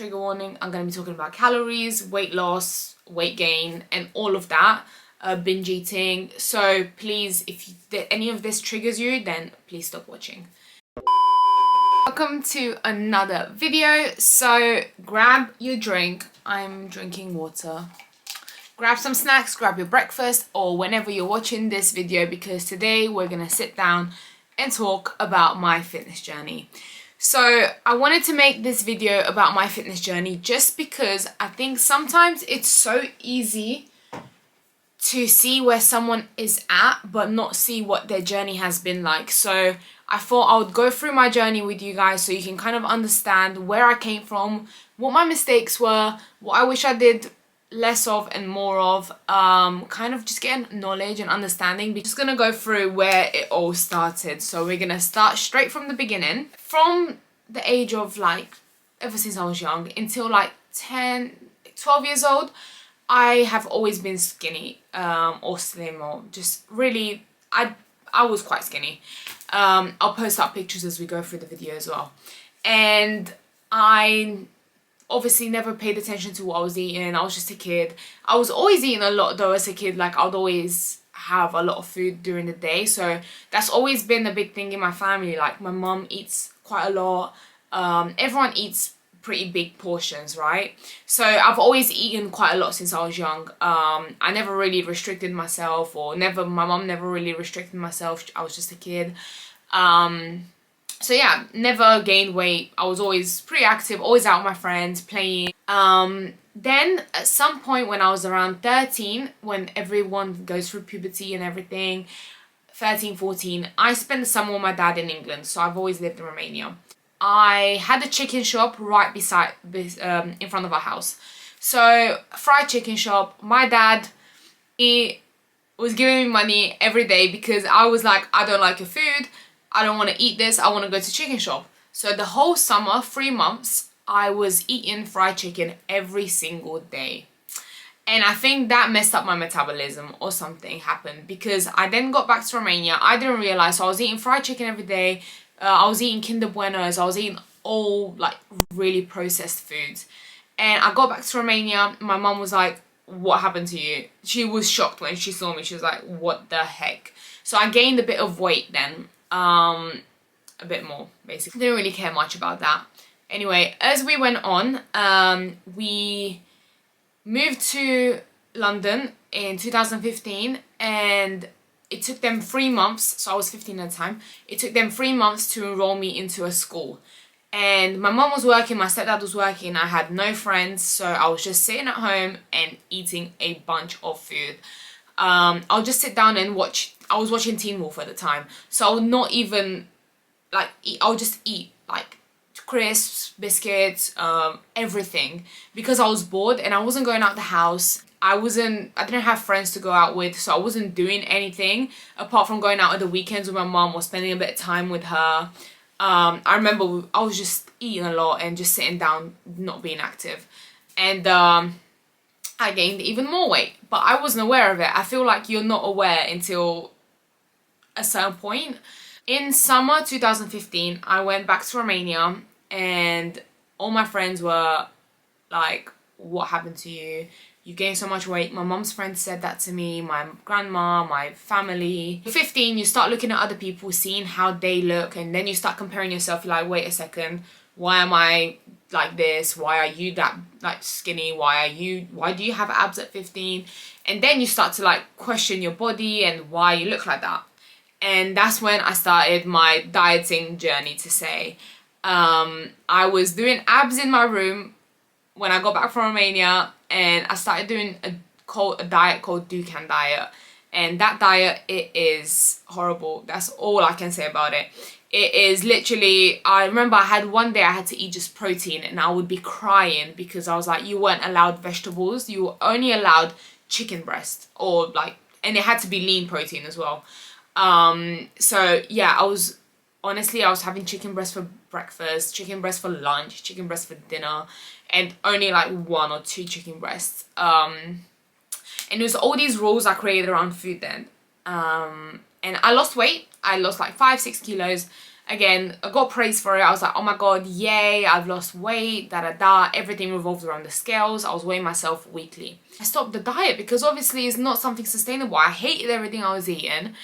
trigger warning, I'm going to be talking about calories, weight loss, weight gain, and all of that, binge eating. So please, if any of this triggers you, then please stop watching. Welcome to another video. So grab your drink. I'm drinking water. Grab some snacks, grab your breakfast, or whenever you're watching this video, because today we're gonna sit down and talk about my fitness journey. So I wanted to make this video about my fitness journey just because I think sometimes it's so easy to see where someone is at but not see what their journey has been like. So I thought I would go through my journey with you guys so you can kind of understand where I came from, what my mistakes were, what I wish I did less of and more of, kind of just getting knowledge and understanding. We're just gonna go through where it all started. So we're gonna start straight from the beginning, from the age of like, ever since I was young until like 12 years old. I have always been skinny, or slim, or just really, I was quite skinny. I'll post up pictures as we go through the video as well. And I obviously never paid attention to what I was eating. I was just a kid. I was always eating a lot though as a kid. Like I'd always have a lot of food during the day. So that's always been a big thing in my family. Like my mum eats quite a lot. Everyone eats pretty big portions, right? So I've always eaten quite a lot since I was young. I never really restricted myself, or my mum never really restricted myself. I was just a kid. So yeah, never gained weight. I was always pretty active, always out with my friends, playing. Then at some point when I was around 13, when everyone goes through puberty and everything, 13, 14, I spent the summer with my dad in England. So I've always lived in Romania. I had a chicken shop right beside, in front of our house. So fried chicken shop. My dad, he was giving me money every day because I was like, I don't like your food. I don't want to eat this. I want to go to chicken shop. So the whole summer, 3 months, I was eating fried chicken every single day. And I think that messed up my metabolism, or something happened, because I then got back to Romania. I didn't realize, so I was eating fried chicken every day. I was eating Kinder Buenos. I was eating all like really processed foods. And I got back to Romania. My mum was like, what happened to you? She was shocked when she saw me. She was like, what the heck? So I gained a bit of weight then. A bit more, basically. Didn't really care much about that. Anyway, as we went on, we moved to London in 2015, and it took them 3 months, so I was 15 at the time, it took them 3 months to enroll me into a school. And my mum was working, my stepdad was working, I had no friends, so I was just sitting at home and eating a bunch of food. I'll just sit down and watch. I was watching Teen Wolf at the time, so I would not even like eat. I'll just eat like crisps, biscuits, everything, because I was bored and I wasn't going out the house. I didn't have friends to go out with, so I wasn't doing anything apart from going out at the weekends with my mum or spending a bit of time with her. I remember I was just eating a lot and just sitting down, not being active, and I gained even more weight, but I wasn't aware of it. I feel like you're not aware until a certain point. In summer 2015, I went back to Romania, and all my friends were like, what happened to you? You gained so much weight. My mum's friends said that to me, my grandma, my family. At 15, you start looking at other people, seeing how they look, and then you start comparing yourself. You're like, wait a second, why am I like this? Why are you that like skinny? Why do you have abs at 15? And then you start to like question your body and why you look like that. And that's when I started my dieting journey, to say. I was doing abs in my room when I got back from Romania, and I started doing a diet called Dukan diet. And that diet, it is horrible. That's all I can say about it. It is literally, I remember I had one day I had to eat just protein, and I would be crying because I was like, you weren't allowed vegetables, you were only allowed chicken breast, or like, and it had to be lean protein as well. So yeah, I was having chicken breast for breakfast, chicken breast for lunch, chicken breast for dinner, and only like 1 or 2 chicken breasts. And it was all these rules I created around food then. And I lost weight. I lost like 5-6 kilos, Again, I got praise for it. I was like, oh my god, yay, I've lost weight, da da da. Everything revolved around the scales. I was weighing myself weekly. I stopped the diet because obviously it's not something sustainable. I hated everything I was eating.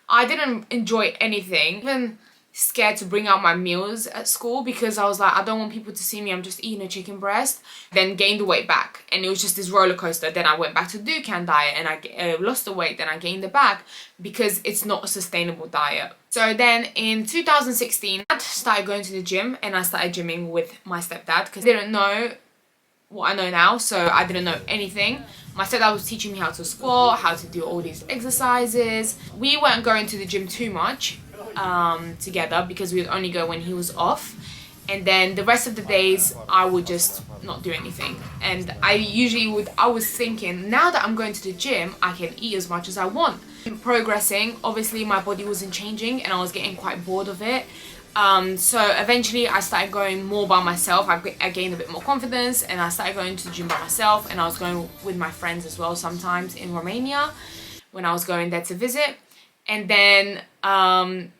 I didn't enjoy anything. Even scared to bring out my meals at school because I was like, I don't want people to see me, I'm just eating a chicken breast. Then gained the weight back, and it was just this roller coaster. Then I went back to Dukan diet and I lost the weight, then I gained it back because it's not a sustainable diet. So then in 2016 I started going to the gym, and I started gymming with my stepdad because I didn't know what I know now, so I didn't know anything. My stepdad was teaching me how to squat, how to do all these exercises. We weren't going to the gym too much together because we would only go when he was off, and then the rest of the days I would just not do anything. And I was thinking, now that I'm going to the gym, I can eat as much as I want. Progressing, obviously my body wasn't changing and I was getting quite bored of it. So eventually I started going more by myself. I gained a bit more confidence and I started going to the gym by myself, and I was going with my friends as well sometimes in Romania when I was going there to visit. And then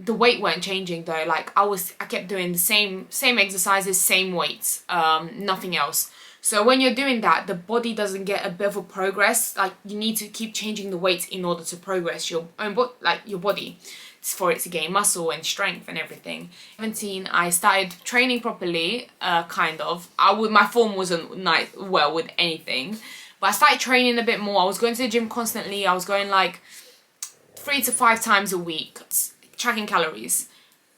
the weight weren't changing though. Like I kept doing the same exercises, same weights, nothing else. So when you're doing that, the body doesn't get a bit of a progress. Like you need to keep changing the weights in order to progress your own your body, for it to gain muscle and strength and everything. 17, I started training properly, kind of. My form wasn't well with anything, but I started training a bit more. I was going to the gym constantly. I was going like 3 to 5 times a week, tracking calories,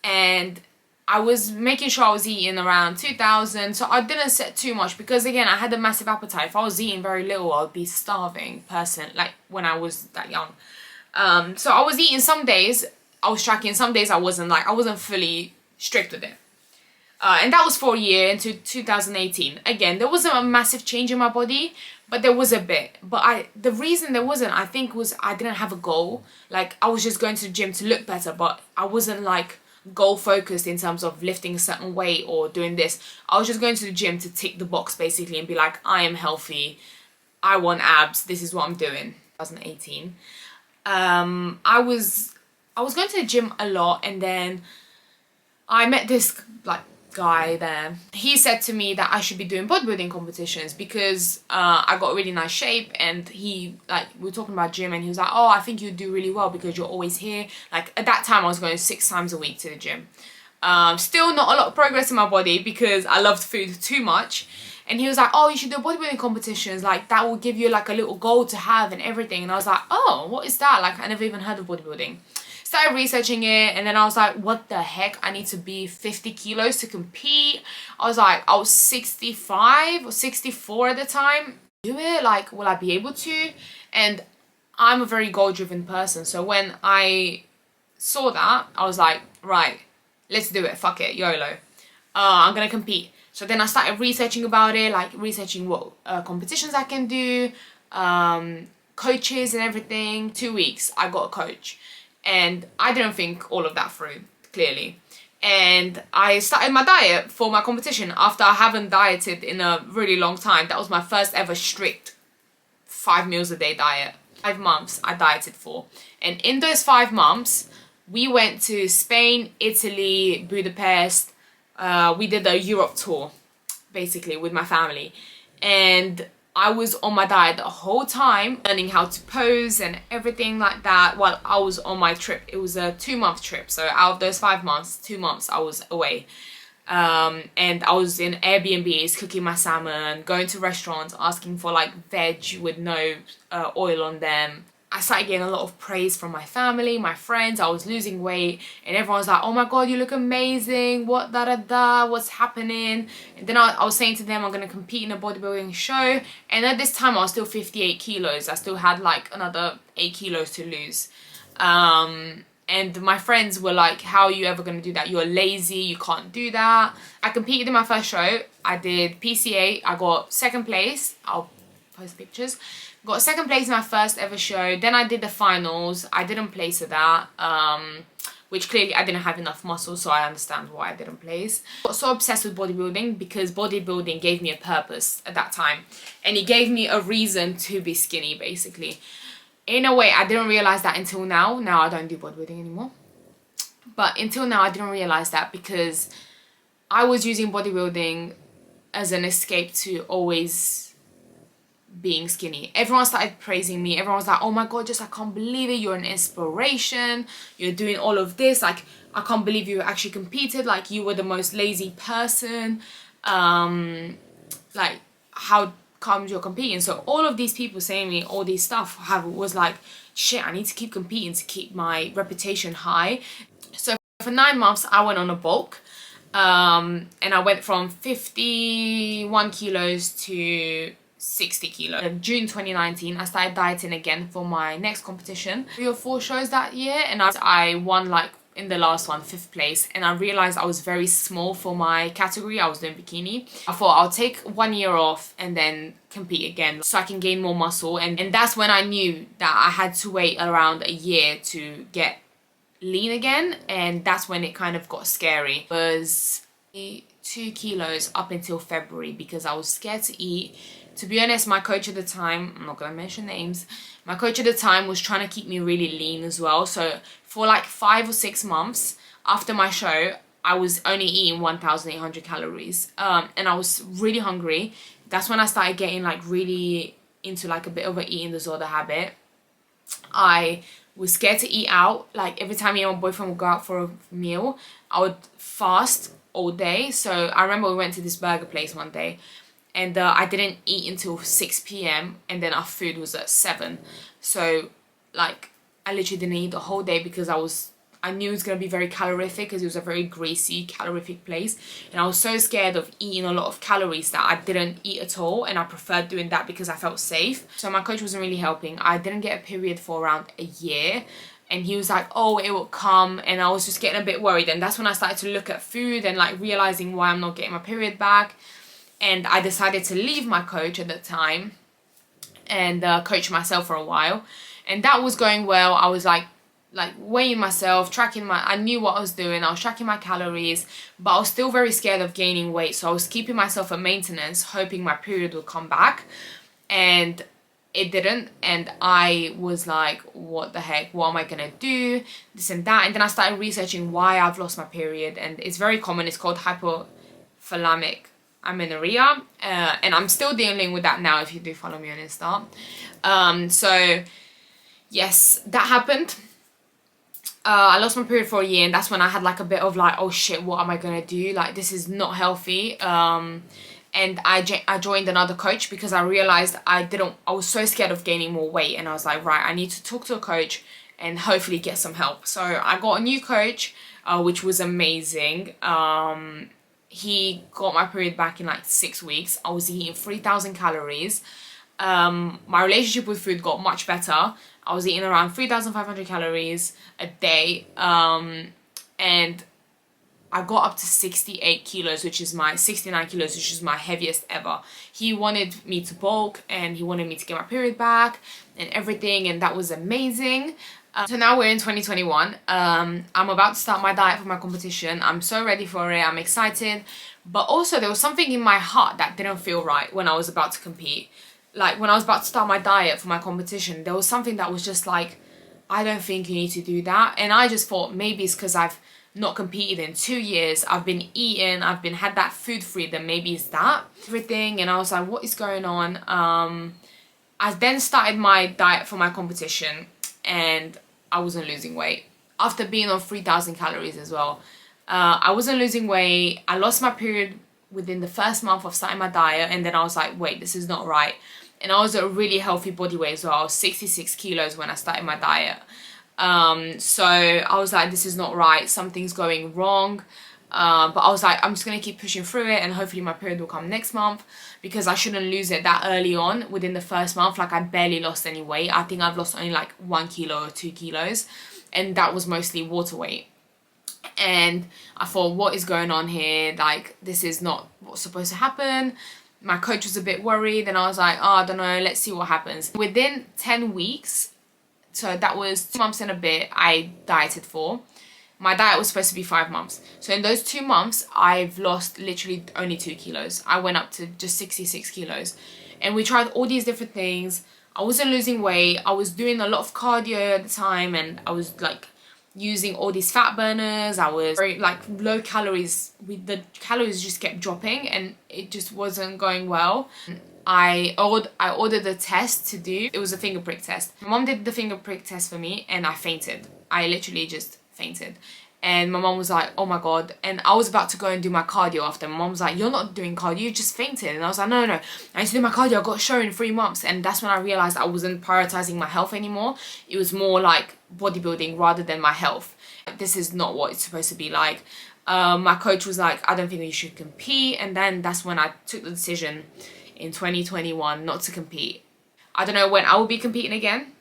and I was making sure I was eating around 2,000, so I didn't set too much because again I had a massive appetite. If I was eating very little, I'd be starving person, like when I was that young. So I was eating some days, I was tracking, some days I wasn't fully strict with it. And that was for a year into 2018. Again, there wasn't a massive change in my body, but there was a bit. But the reason there wasn't, I think, was I didn't have a goal. Like, I was just going to the gym to look better, but I wasn't like goal focused in terms of lifting a certain weight or doing this. I was just going to the gym to tick the box basically and be like, I am healthy, I want abs, this is what I'm doing. 2018. I was going to the gym a lot, and then I met this guy there. He said to me that I should be doing bodybuilding competitions because I got a really nice shape, and we were talking about gym, and he was like, oh, I think you'd do really well because you're always here. Like at that time I was going 6 times a week to the gym. Still not a lot of progress in my body because I loved food too much. And he was like, oh, you should do bodybuilding competitions, like that will give you like a little goal to have and everything. And I was like, oh, what is that? Like I never even heard of bodybuilding. Started researching it, and then I was like, what the heck, I need to be 50 kilos to compete. I was 65 or 64 at the time. Do it, like, will I be able to? And I'm a very goal driven person, so when I saw that, I was like, right, let's do it, fuck it, YOLO. I'm gonna compete. So then I started researching about it, like researching what competitions I can do, coaches and everything. 2 weeks I got a coach. And I didn't think all of that through, clearly. And I started my diet for my competition after I haven't dieted in a really long time. That was my first ever strict 5 meals a day diet. 5 months I dieted for. And in those 5 months, we went to Spain, Italy, Budapest. We did a Europe tour, basically, with my family. And I was on my diet the whole time, learning how to pose and everything like that while I was on my trip. It was a 2-month trip, so out of those 5 months, 2 months I was away. And I was in Airbnbs, cooking my salmon, going to restaurants, asking for like veg with no oil on them. I started getting a lot of praise from my family, my friends. I was losing weight, and everyone was like, oh my god, you look amazing, what what's happening? And then I was saying to them, I'm going to compete in a bodybuilding show. And at this time I was still 58 kilos. I still had like another 8 kilos to lose. And my friends were like, how are you ever going to do that? You're lazy, you can't do that. I competed in my first show. I did PCA. I got 2nd place. I'll post pictures. Got 2nd place in my first ever show. Then I did the finals. I didn't place at that, which clearly I didn't have enough muscle, so I understand why I didn't place. I got so obsessed with bodybuilding because bodybuilding gave me a purpose at that time, and it gave me a reason to be skinny, basically. In a way, I didn't realize that until now. Now I don't do bodybuilding anymore. But until now I didn't realize that, because I was using bodybuilding as an escape to always being skinny. Everyone started praising me. Everyone was like, oh my god, just I can't believe it, you're an inspiration, you're doing all of this, like I can't believe you actually competed, like you were the most lazy person, like how come you're competing? So all of these people saying me all these stuff was like, shit, I need to keep competing to keep my reputation high. So for 9 months I went on a bulk, and I went from 51 kilos to 60 kilos. In June 2019 I started dieting again for my next competition. 3 or 4 shows that year, and I won, like in the last one, 5th place, and I realized I was very small for my category. I was doing bikini. I thought I'll take 1 year off and then compete again so I can gain more muscle, and that's when I knew that I had to wait around a year to get lean again, and that's when it kind of got scary. It was 2 kilos up until February because I was scared to eat. To be honest, my coach at the time, I'm not gonna mention names, my coach at the time was trying to keep me really lean as well. So for like 5 or 6 months after my show, I was only eating 1,800 calories, and I was really hungry. That's when I started getting like really into like a bit of an eating disorder habit. I was scared to eat out. Like every time me and my boyfriend would go out for a meal, I would fast all day. So I remember we went to this burger place one day, and I didn't eat until 6 p.m. and then our food was at 7. So like I literally didn't eat the whole day because I knew it was going to be very calorific, because it was a very greasy, calorific place, and I was so scared of eating a lot of calories that I didn't eat at all, and I preferred doing that because I felt safe. So my coach wasn't really helping. I didn't get a period for around a year, and he was like, oh, it will come, and I was just getting a bit worried, and that's when I started to look at food and like realizing why I'm not getting my period back. And I decided to leave my coach at the time and coach myself for a while, and that was going well. I was like weighing myself, I knew what I was doing, I was tracking my calories, but I was still very scared of gaining weight. So I was keeping myself at maintenance, hoping my period would come back, and it didn't. And I was like, what the heck, what am I gonna do, this and that. And then I started researching why I've lost my period, and it's very common. It's called hypothalamic amenorrhea, and I'm still dealing with that now, if you do follow me on Insta. So yes, that happened. I lost my period for a year, and that's when I had like a bit of like, oh shit, what am I gonna do? Like, this is not healthy. And I joined another coach because I realized I was so scared of gaining more weight, and I was like, right, I need to talk to a coach and hopefully get some help. So I got a new coach, which was amazing. He got my period back in like 6 weeks. I was eating 3,000 calories. My relationship with food got much better. I was eating around 3,500 calories a day, and I got up to 68 kilos, which is 69 kilos, which is my heaviest ever. He wanted me to bulk, and he wanted me to get my period back and everything, and that was amazing. So now we're in 2021. I'm about to start my diet for my competition. I'm so ready for it. I'm excited. But also there was something in my heart that didn't feel right when I was about to compete. Like when I was about to start my diet for my competition, there was something that was just like, I don't think you need to do that. And I just thought maybe it's because I've not competed in 2 years. I've been eating, had that food freedom. Maybe it's that, everything. And I was like, what is going on? I then started my diet for my competition, and I wasn't losing weight. After being on 3,000 calories as well, I wasn't losing weight. I lost my period within the first month of starting my diet, and then I was like, wait, this is not right. And I was at a really healthy body weight as well. I was 66 kilos when I started my diet. So I was like, this is not right, something's going wrong. But I was like, I'm just gonna keep pushing through it, and hopefully my period will come next month, because I shouldn't lose it that early on within the first month. Like, I barely lost any weight. I think I've lost only like 1 kilo or 2 kilos, and that was mostly water weight. And I thought, what is going on here? Like, this is not what's supposed to happen. My coach was a bit worried, and I was like, oh, I don't know, let's see what happens. Within 10 weeks, so that was 2 months and a bit, I dieted for. My diet was supposed to be 5 months. So in those 2 months, I've lost literally only 2 kilos. I went up to just 66 kilos. And we tried all these different things. I wasn't losing weight. I was doing a lot of cardio at the time, and I was like using all these fat burners. I was very like low calories. The calories just kept dropping and it just wasn't going well. I ordered a test to do. It was a finger prick test. My mom did the finger prick test for me and I fainted. I literally just fainted. And my mom was like, oh my god. And I was about to go and do my cardio after. My mom was like, you're not doing cardio, you just fainted. And I was like, no, I need to do my cardio. I got a show in 3 months. And that's when I realized I wasn't prioritizing my health anymore. It was more like bodybuilding rather than my health. This is not what it's supposed to be like. My coach was like, I don't think you should compete. And then that's when I took the decision in 2021 not to compete. I don't know when I will be competing again.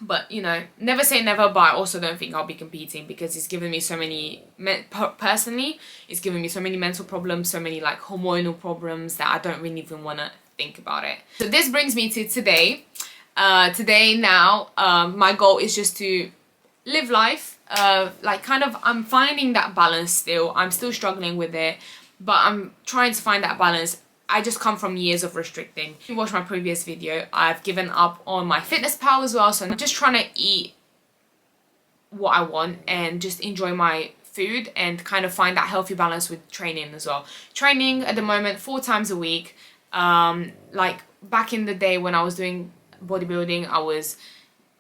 But, you know, never say never, but I also don't think I'll be competing because it's given me so many, personally, it's given me so many mental problems, so many like hormonal problems that I don't really even want to think about it. So this brings me to today. My goal is just to live life. Like kind of, I'm finding that balance still. I'm still struggling with it, but I'm trying to find that balance. I just come from years of restricting. If you watch my previous video, I've given up on my fitness pal as well. So I'm just trying to eat what I want and just enjoy my food and kind of find that healthy balance with training as well. Training at the moment 4 times a week. Like back in the day when I was doing bodybuilding, I was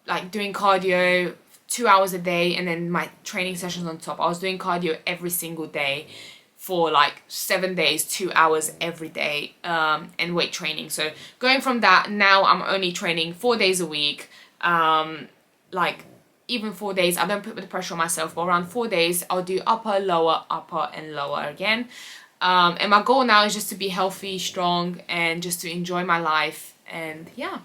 like doing cardio 2 hours a day and then my training sessions on top. I was doing cardio every single day for like 7 days, 2 hours every day, and weight training. So going from that, now I'm only training 4 days a week. Like even 4 days, I don't put the pressure on myself, but around 4 days, I'll do upper, lower, and lower again. And my goal now is just to be healthy, strong, and just to enjoy my life. And yeah,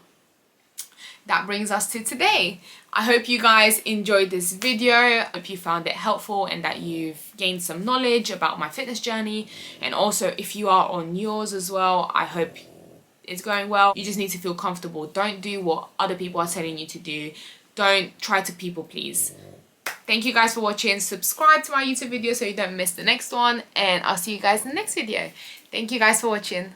that brings us to today. I hope you guys enjoyed this video. I hope you found it helpful and that you've gained some knowledge about my fitness journey. And also if you are on yours as well, I hope it's going well. You just need to feel comfortable. Don't do what other people are telling you to do. Don't try to people please. Thank you guys for watching. Subscribe to my YouTube video so you don't miss the next one. And I'll see you guys in the next video. Thank you guys for watching.